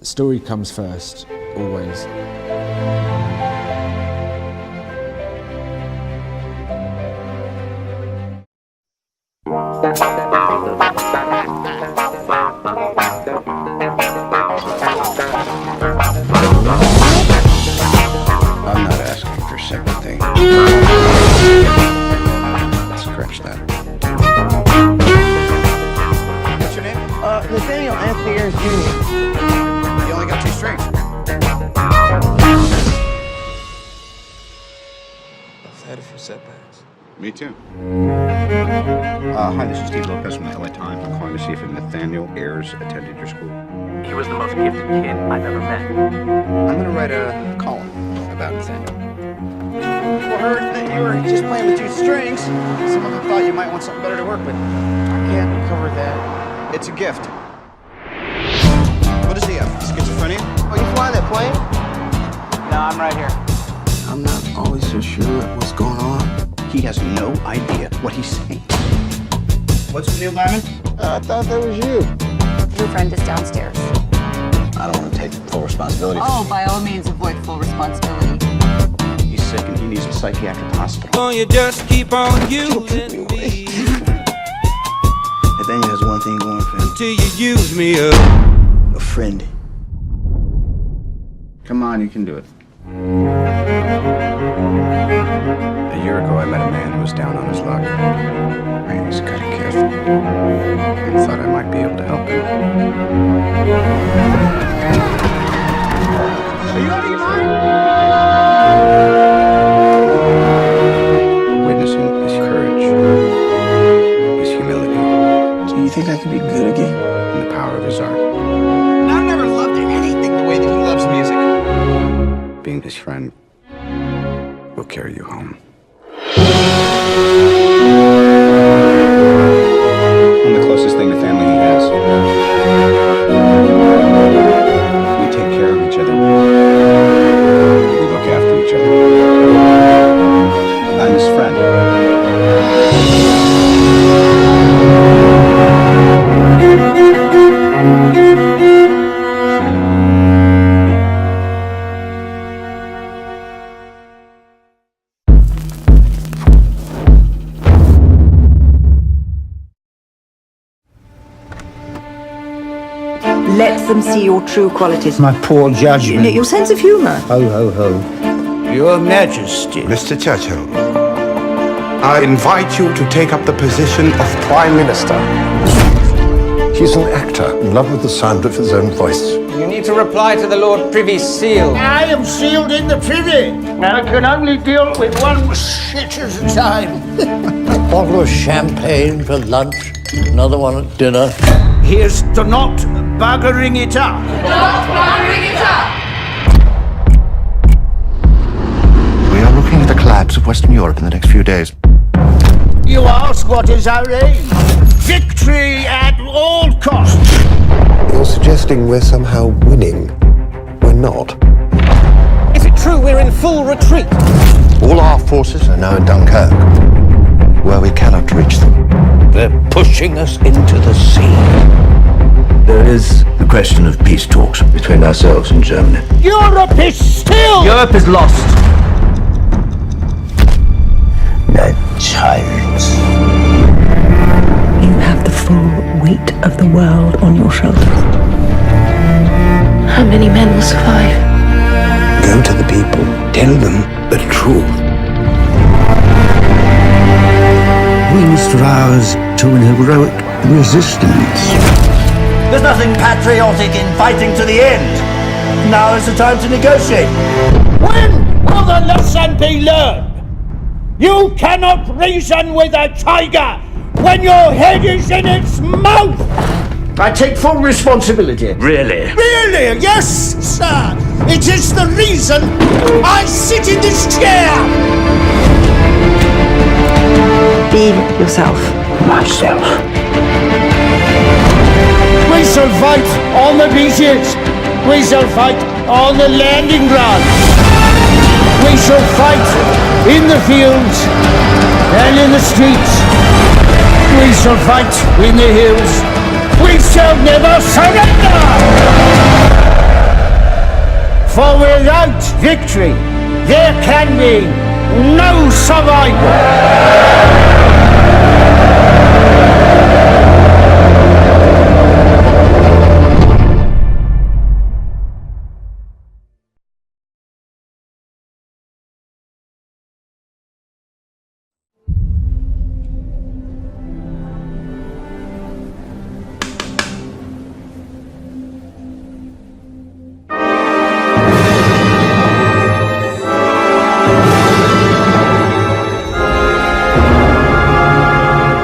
story comes first, always. I'm not asking for sympathy. Scratch that. What's your name? Nathaniel Anthony Ayers Jr. You only got 2 strings. I've had a few setbacks. Me too. Hi, this is Steve Lopez from the LA Times. I'm calling to see if Nathaniel Ayers attended your school. He was the most gifted kid I've ever met. I'm going to write a column about Nathaniel. People heard that you were just playing with 2 strings. Some of them thought you might want something better to work with. I can't cover that. It's a gift. What does he have? Schizophrenia? Oh, you flying that plane? No, I'm right here. I'm not always so sure what's going on. He has no idea what he's saying. What's with Neil Diamond? I thought that was you. Your friend is downstairs. I don't want to take full responsibility. Oh, by all means, avoid full responsibility. He's sick and he needs a psychiatric hospital. Oh, you just keep on using me Nathaniel has one thing going for him. till you use me up. A friend. Come on, you can do it. A year ago, I met a man who was down on his luck. I was kind of careful and thought I might be able to help him. Are you out of your mind? Witnessing his courage, his humility, Do you think I could be good again? and the power of his art. I've never loved anything the way that he loves music. Being his friend will carry you home. I'm the closest thing to family he has. We take care of each other. We look after each other. I'm his friend. Let them see your true qualities. My poor judgment. Your sense of humour. Ho, ho, ho. Your Majesty. Mr. Churchill, I invite you to take up the position of Prime Minister. He's an actor in love with the sound of his own voice. You need to reply to the Lord Privy Seal. I am sealed in the privy. I can only deal with one shit at a time. A bottle of champagne for lunch, another one at dinner. Here's to not buggering it up. Not buggering it up! We are looking at the collapse of Western Europe in the next few days. You ask what is our aim? Victory at all costs. You're suggesting we're somehow winning. We're not. Is it true we're in full retreat? All our forces are now in Dunkirk, where we cannot reach them. They're pushing us into the sea. There is the question of peace talks between ourselves and Germany. Europe is still... Europe is lost. That tyrants. You have the full weight of the world on your shoulders. How many men will survive? Go to the people. Tell them the truth. We must rouse to an heroic resistance. There's nothing patriotic in fighting to the end. Now is the time to negotiate. When will the lesson be learned? You cannot reason with a tiger when your head is in its mouth! I take full responsibility. Really? Really? Yes, sir! It is the reason I sit in this chair! Be yourself. Myself. We shall fight on the beaches. We shall fight on the landing ground. We shall fight in the fields and in the streets. We shall fight in the hills. We shall never surrender! without victory, there can be no survival.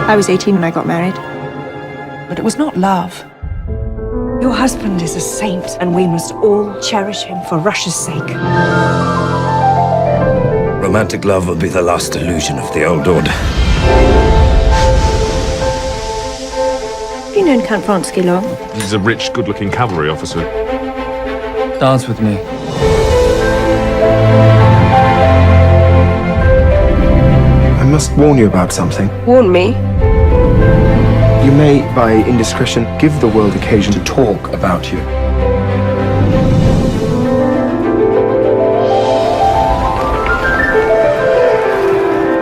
I was 18 when I got married. But it was not love. Your husband is a saint, and we must all cherish him for Russia's sake. Romantic love will be the last illusion of the old order. Have you known Count Vronsky long? He's a rich, good-looking cavalry officer. Dance with me. I must warn you about something. Warn me? You may, by indiscretion, give the world occasion to talk about you.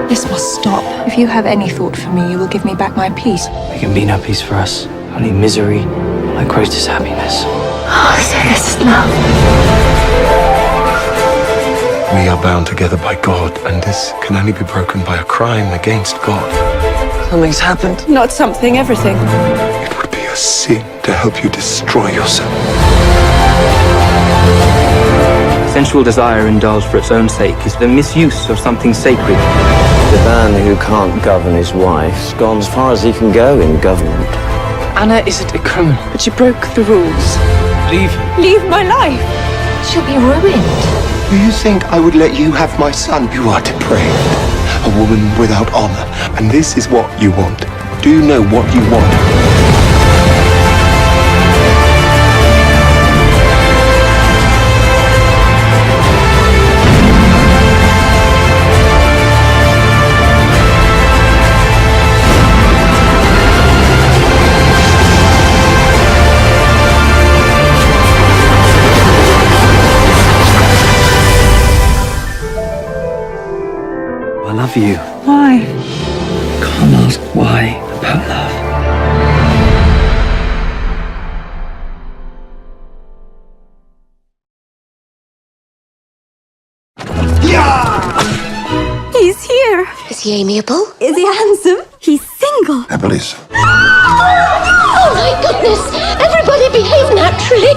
This must stop. If you have any thought for me, you will give me back my peace. There can be no peace for us. Only misery, my greatest happiness. Oh, so this is love. We are bound together by God, and this can only be broken by a crime against God. Something's happened. Not something, everything. It would be a sin to help you destroy yourself. Sensual desire indulged for its own sake is the misuse of something sacred. The man who can't govern his wife's gone as far as he can go in government. Anna isn't a criminal. But you broke the rules. Leave. Leave my life. She'll be ruined. Do you think I would let you have my son? You are depraved. A woman without honor. And this is what you want. Do you know what you want? I love you. Why? Can't ask why about love. He's here. Is he amiable? Is he handsome? He's single. I believe so. Oh my goodness! Everybody behave naturally!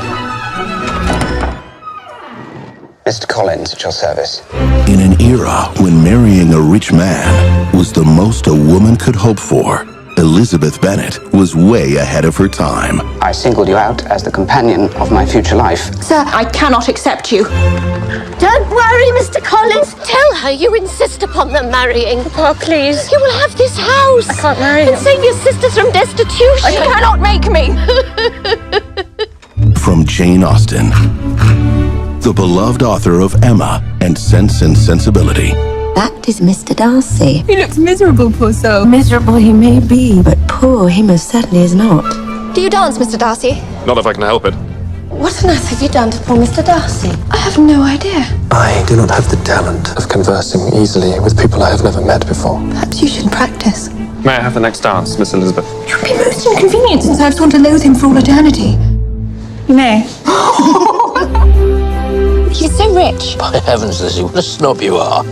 Mr. Collins, at your service. In an era when marrying a rich man was the most a woman could hope for, Elizabeth Bennet was way ahead of her time. I singled you out as the companion of my future life. Sir, I cannot accept you. Don't worry, Mr. Collins. Tell her you insist upon them marrying. Papa, please. You will have this house. I can't marry and him. save your sisters from destitution. You cannot make me. From Jane Austen, the beloved author of Emma and Sense and Sensibility. That is Mr. Darcy. He looks miserable, poor soul. Miserable he may be, but Poor, he most certainly is not. Do you dance, Mr. Darcy? Not if I can help it. What on earth have you done to poor Mr. Darcy? I have no idea. I do not have the talent of conversing easily with people I have never met before. Perhaps you should practice. May I have the next dance, Miss Elizabeth? It would be most inconvenient since I've sworn to loathe him for all eternity. You may. He's so rich. By heavens, Lizzie, what a snob you are.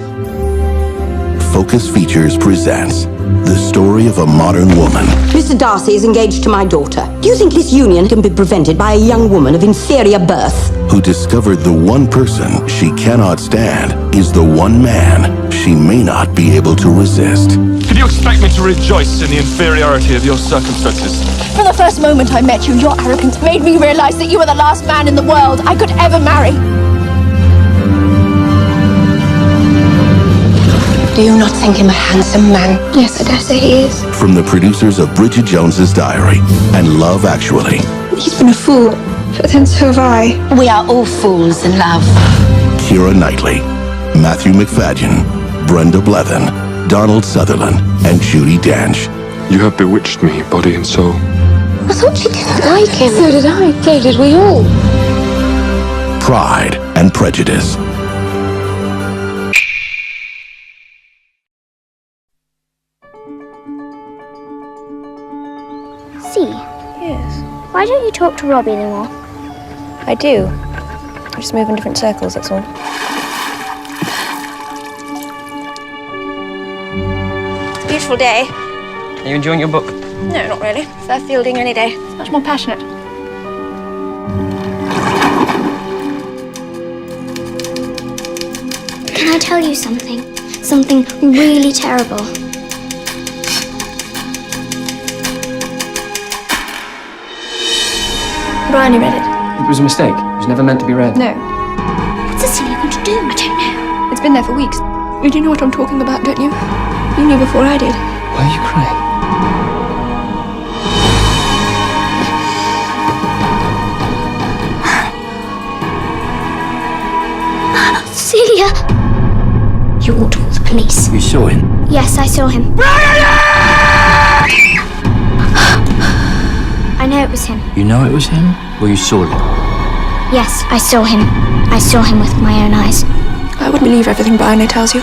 Focus Features presents the story of a modern woman Mr. Darcy is engaged to my daughter. Do you think this union can be prevented by a young woman of inferior birth? who discovered the one person she cannot stand is the one man she may not be able to resist. Can you expect me to rejoice in the inferiority of your circumstances? From the first moment I met you, your arrogance made me realize that you were the last man in the world I could ever marry. Do you not think him a handsome man? Yes, I dare say he is. From the producers of Bridget Jones's Diary and Love Actually. He's been a fool, but then so have I. We are all fools in love. Keira Knightley, Matthew McFadden, Brenda Blethyn, Donald Sutherland, and Judi Dench. You have bewitched me, body and soul. I thought you didn't like him. So did I. So did we all. Pride and Prejudice. See? Yes. Why don't you talk to Robbie anymore? I do. I just move in different circles, that's all. It's a beautiful day. Are you enjoying your book? No, not really. Fair fielding any day. It's much more passionate. Can I tell you something? Something really terrible. Bryony read it. It was a mistake. It was never meant to be read. No. What's Cecilia going to do? I don't know. It's been there for weeks. You do know what I'm talking about, don't you? You knew before I did. Why are you crying? Cecilia! You ought to call the police. You saw him? Yes, I saw him. I know it was him. You know it was him? Or you saw him? Yes, I saw him. I saw him with my own eyes. I wouldn't believe everything Bryony tells you.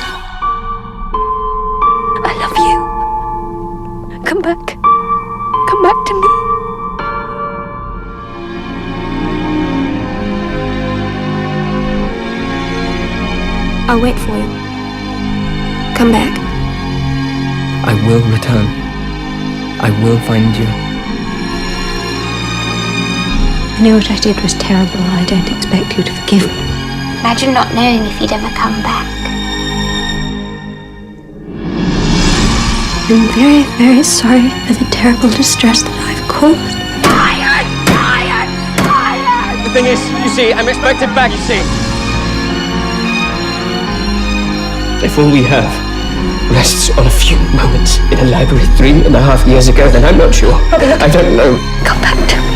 I love you. Come back. Come back to me. I'll wait for you. Come back. I will return. I will find you. I know what I did was terrible. I don't expect you to forgive me. Imagine not knowing if he'd ever come back. I'm very, very sorry for the terrible distress that I've caused. The thing is, you see, I'm expected back, you see. If all we have rests on a few moments in a library 3.5 years ago, then I'm not sure. I don't know. Come back to me.